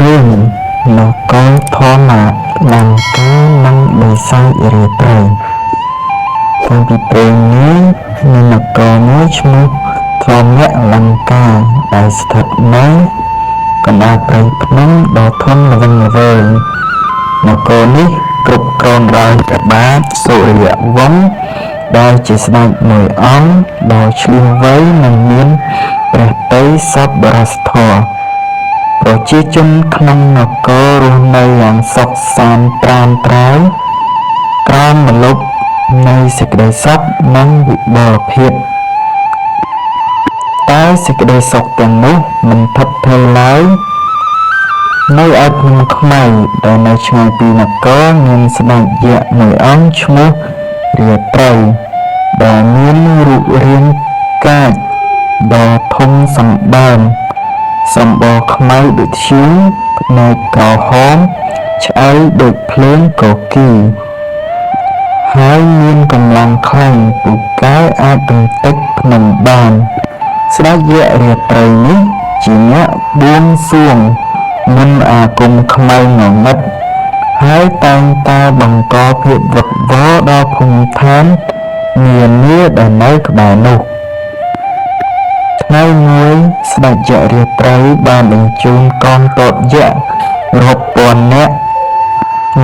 រឿងនគរធម្មលង្កានិងបិសាចរាត្រីកាលពីពេលនេះមាននគរមួយឈ្មោះធម្មលង្កាដែលស្ថិតនៅកណ្ដាលព្រៃភ្នំដ៏ធំល្វឹងល្វើយនគរនេះគ្រប់គ្រងដោយព្រះបាទសូរ្យវង្សដែលជាស្ដេចមួយអង្គដ៏ឈ្លាសវៃនិងមានព្រះតីសប្បុរសធម៌ប្រជាជនក្នុងនគររស់នៅយ៉ាងសុខសាន្តត្រានត្រើយក្រោមម្លប់នៃសេចក្តីសុខនិងវិបុលភាពតែសេចក្តីសុខទាំងនោះមិនថិតថេរឡើយនៅឯភ្នំខ្មៅដែលនៅឆ្ងាយពីនគរមានស្ដេចយក្សមួយអង្គឈ្មោះរាត្រីដែលមានរូបរាងកាចដ៏ធំសម្បើមសម្បុរខ្មៅដូចធ្យូងភ្នែកក្រហមឆ្អៅដូចភ្លើងកគីហើយមានកម្លាំងខ្លាំងពូកែអាចរំទេចភ្នំបានស្ដេចយក្សរាត្រីនេះជាអ្នកបួងសួងមុនអាគមខ្មៅងងឹតហើយតែងតែបង្កភាពវឹកវរដល់ភូមិឋាននានាដែលនៅក្បែរនោះថ្ងៃមួយស្ដេចយក្សរាត្រីបានបញ្ជូនកងទ័ពយក្សរាប់ពាន់នាក់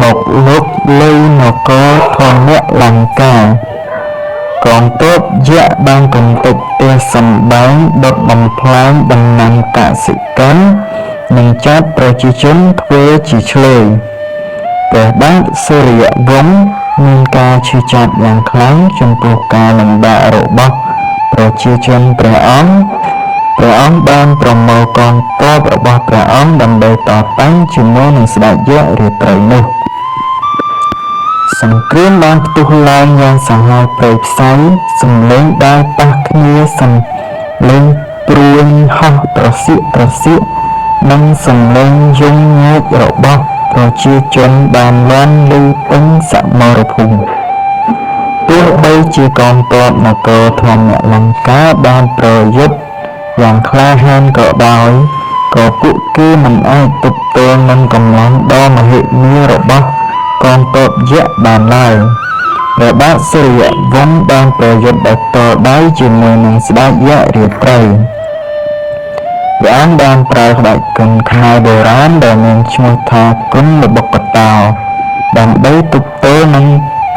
មកលុកលើនគរធម្មលង្កាកងទ័ពយក្សបានកំទេចផ្ទះសម្បែងដុតបំផ្លាញដំណាំកសិកម្មនិងចាត់ប្រជាជនធ្វើជាឆ្លើយព្រះបាទសូរ្យវង្សមានការឈឺចាប់យ៉ាងខ្លាំងចំពោះការលំបាករបស់ប្រជាជនព្រះអង្គបានប្រមូលកងទ័ពរបស់ព្រះអង្គដើម្បីតតាំងជាមួយនឹងស្ដេចយក្សរាត្រីនោះសង្គ្រាមបានផ្ទុះឡើងយ៉ាងសាហាវព្រៃផ្សៃសំឡេងដើរប៉ះគ្នាសំឡេងព្រួញហោះត្រសៀកនិងសំឡេងយំញែករបស់ប្រជាជនបានលាន់ឮពេញសមរភូមិទោះបីជាកងទ័ពនគរធម្មលង្កាបានប្រយុទ្ធយ៉ាងក្លាហានក៏ដោយក៏ពួកគេមិនអាចទប់ទល់នឹងកម្លាំងដ៏មហិមារបស់កងទ័ពយក្សបានឡើយព្រះបាទសូរ្យវង្សបានប្រយុទ្ធដោយផ្ទាល់ដៃជាមួយនឹងស្ដេចយក្សរាត្រីព្រះអង្គបានប្រើក្បាច់គុនខ្មែរបុរាណដែលមានឈ្មោះថាគុនល្បុក្កតោដើម្បីទប់ទល់នឹង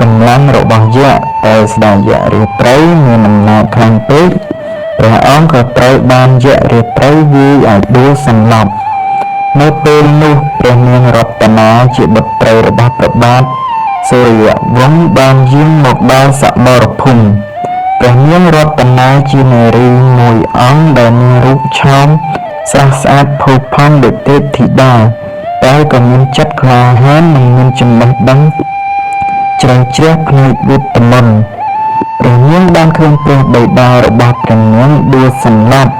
កម្លាំងរបស់យក្សតែស្ដេចយក្សរាត្រីមានអំណាចខ្លាំងពេកព្រះអង្គក៏ត្រូវបានយក្សរាត្រីវាយឲ្យដួលសន្លប់នៅពេលនោះព្រះនាងរតនាជាបុត្រីរបស់ព្រះបាទសូរ្យវង្សបានយាងមកដល់សមរភូមិព្រះនាងរតនាជានារីមួយអង្គដែលមានរូបឆោមស្រស់ស្អាតផូរផង់ដូចទេពធីតាតែក៏មានចិត្តក្លាហាននិងមានចំណេះដឹងជ្រៅជ្រះផ្នែកវិទ្យាមន្តព្រះនាងបានឃើញព្រះបិតារបស់ព្រះនាងដួលសន្លប់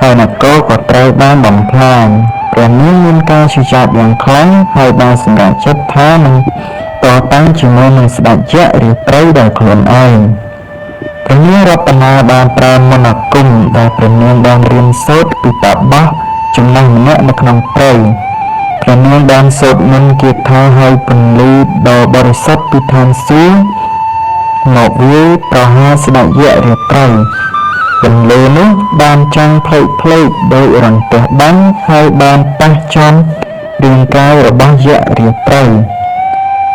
ហើយនគរក៏ត្រូវបានបំផ្លាញព្រះនាងមានការឈឺចាប់យ៉ាងខ្លាំងហើយបានសម្រេចចិត្តថានឹងតតាំងជាមួយនឹងស្ដេចយក្សរាត្រីដោយខ្លួនឯងព្រះនាងរតនាបានប្រើមន្តអាគមដែលព្រះនាងបានរៀនសូត្រពីតាបសចំណេះម្នាក់នៅក្នុងព្រៃព្រះនាងបានសូត្រមន្តគាថាឲ្យពន្លឺដ៏បរិសុទ្ធពីឋានសួគ៌មកវាយប្រហារស្ដេចយក្សរាត្រីពន្លឺនោះបានចាំងផ្លេកដោយរន្ទះបាញ់ហើយបានប៉ះចំរាងកាយរបស់យក្សរាត្រី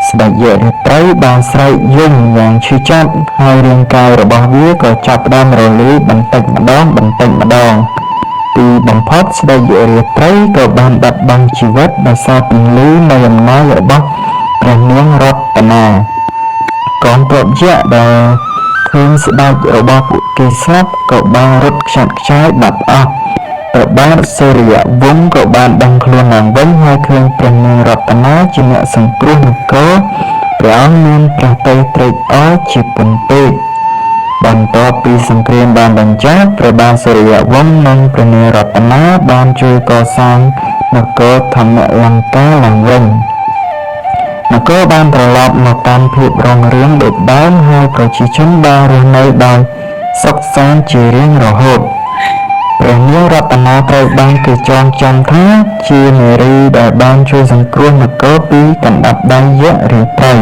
ស្ដេចយក្សរាត្រីបានស្រែកយំយ៉ាងឈឺចាប់ហើយរាងកាយរបស់វាក៏ចាប់ផ្ដើមរលាយបន្តិចម្ដងទីបំផុតស្ដេចយក្សរាត្រីក៏បានបាត់បង់ជីវិតដោយសារពន្លឺនៃអំណាចរបស់ព្រះនាងរតនាកងទ័ពយក្សដែលឃើញស្ដេចរបស់ពួកគេស្លាប់ក៏បានរត់ខ្ចាត់ខ្ចាយបាត់អស់ព្រះបាទសូរ្យវង្សក៏បានដឹងខ្លួនឡើងវិញហើយឃើញព្រះនាងរតនាជាអ្នកសង្គ្រោះនគរព្រះអង្គមានព្រះទ័យត្រេកអរជាពន់ពេកបន្ទាប់ពីសង្គ្រាមបានបញ្ចប់ព្រះបាទសូរ្យវង្សនិងព្រះនាងរតនាបានជួយកសាងនគរធម្មលង្កាឡើងវិញនគរបានត្រឡប់មកតាមភាពរុងរឿងដូចដើមហើយប្រជាជនបានរស់នៅដោយសុខសាន្តជារៀងរហូត ព ព្រះនាងរតនាត្រូវបានគេចងចាំថាជានារីដែលបានជួយសង្គ្រោះនគរពីកណ្តាប់ដៃយក្សរាត្រី